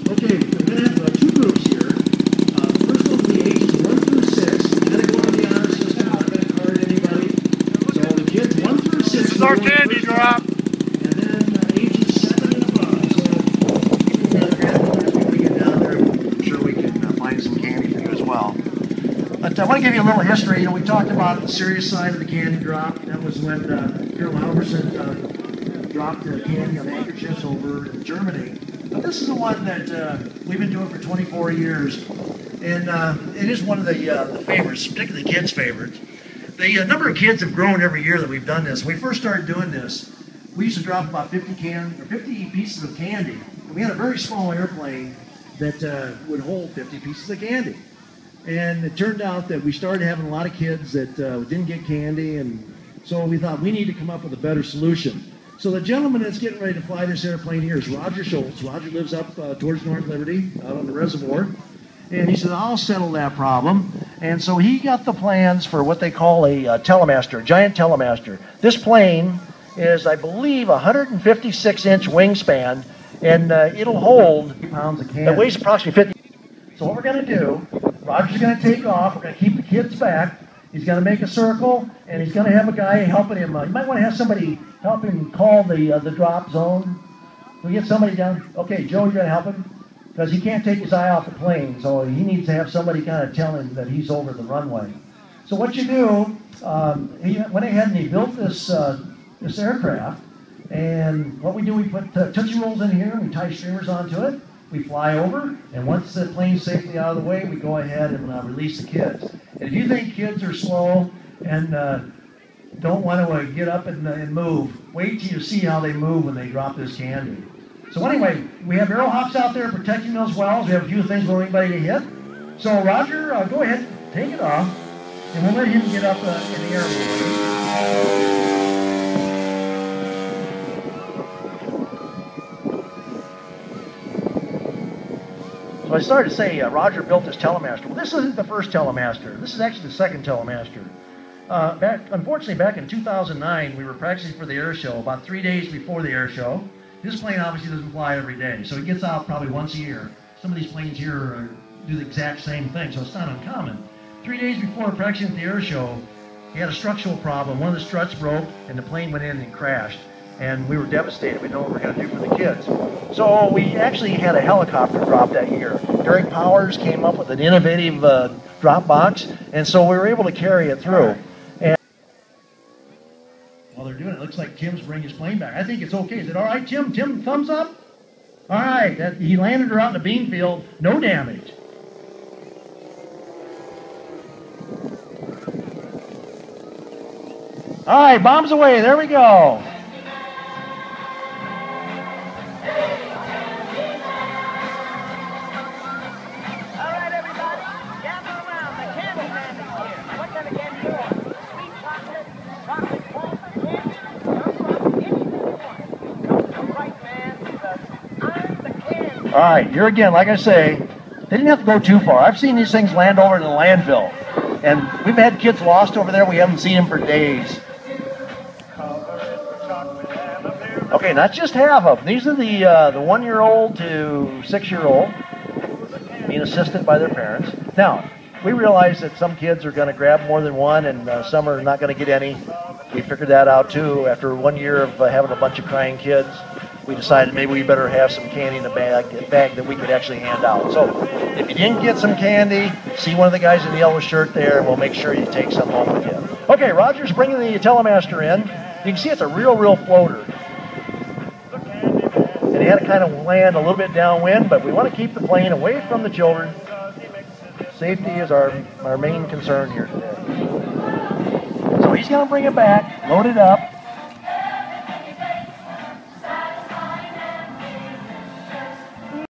Okay, we're going to have two groups here. First one will be ages 1 through 6. You got to go on the honor system. I'm not going to card anybody. So the kids 1 through 6. This is our candy drop. And then ages 7 and above. So people got to grab those when we get down there. I'm sure we can find some candy for you as well. But I want to give you a little history. You know, we talked about the serious side of the candy drop. That was when Carol Halverson dropped the candy on handkerchiefs over in Germany. But this is the one that we've been doing for 24 years. And it is one of the favorites, particularly kids' favorites. The number of kids have grown every year that we've done this. When we first started doing this, we used to drop about 50 pieces of candy. And we had a very small airplane that would hold 50 pieces of candy. And it turned out that we started having a lot of kids that didn't get candy, and so we thought we need to come up with a better solution. So the gentleman that's getting ready to fly this airplane here is Roger Schultz. Roger lives up towards North Liberty, out on the reservoir. And he said, I'll settle that problem. And so he got the plans for what they call a Telemaster, a giant Telemaster. This plane is, I believe, 156-inch wingspan, and it'll hold pounds of candy. It weighs approximately 50. So what we're going to do, Roger's going to take off. We're going to keep the kids back. He's going to make a circle, and he's going to have a guy helping him. You might want to have somebody help him call the drop zone. Can we get somebody down? Okay, Joe, you're going to help him? Because he can't take his eye off the plane, so he needs to have somebody kind of tell him that he's over the runway. So what you do, he went ahead and he built this aircraft, and what we do, we put Tootsie Rolls in here, and we tie streamers onto it. We fly over, and once the plane's safely out of the way, we go ahead and release the kids. And if you think kids are slow and don't want to get up and move, wait till you see how they move when they drop this candy. So anyway, we have arrow hops out there protecting those wells. We have a few things for anybody to hit. So Roger, go ahead, take it off, and we'll let him get up in the air. So I started to say Roger built this Telemaster. Well, this isn't the first Telemaster. This is actually the second Telemaster. Unfortunately, back in 2009, we were practicing for the air show about 3 days before the air show. This plane obviously doesn't fly every day, so it gets out probably once a year. Some of these planes here do the exact same thing, so it's not uncommon. 3 days before practicing at the air show, he had a structural problem. One of the struts broke, and the plane went in and crashed. And we were devastated. We didn't know what we were going to do for the kids. So we actually had a helicopter drop that year. Derek Powers came up with an innovative drop box, and so we were able to carry it through. And while they're doing it, it looks like Tim's bringing his plane back. I think it's okay. Is it all right, Tim? Tim, thumbs up? All right. He landed her out in the bean field. No damage. All right, bombs away. There we go. All right, here again, like I say, they didn't have to go too far. I've seen these things land over in the landfill, and we've had kids lost over there. We haven't seen them for days. Okay, not just half of them. These are the 1-year-old to 6-year-old being assisted by their parents. Now, we realize that some kids are going to grab more than one, and some are not going to get any. We figured that out too. After 1 year of having a bunch of crying kids, we decided maybe we better have some candy in a bag that we could actually hand out. So if you didn't get some candy, see one of the guys in the yellow shirt there, and we'll make sure you take some home with you. Okay, Roger's bringing the Telemaster in. You can see it's a real floater. And he had to kind of land a little bit downwind, but we want to keep the plane away from the children. Safety is our main concern here today. So he's going to bring it back, load it up,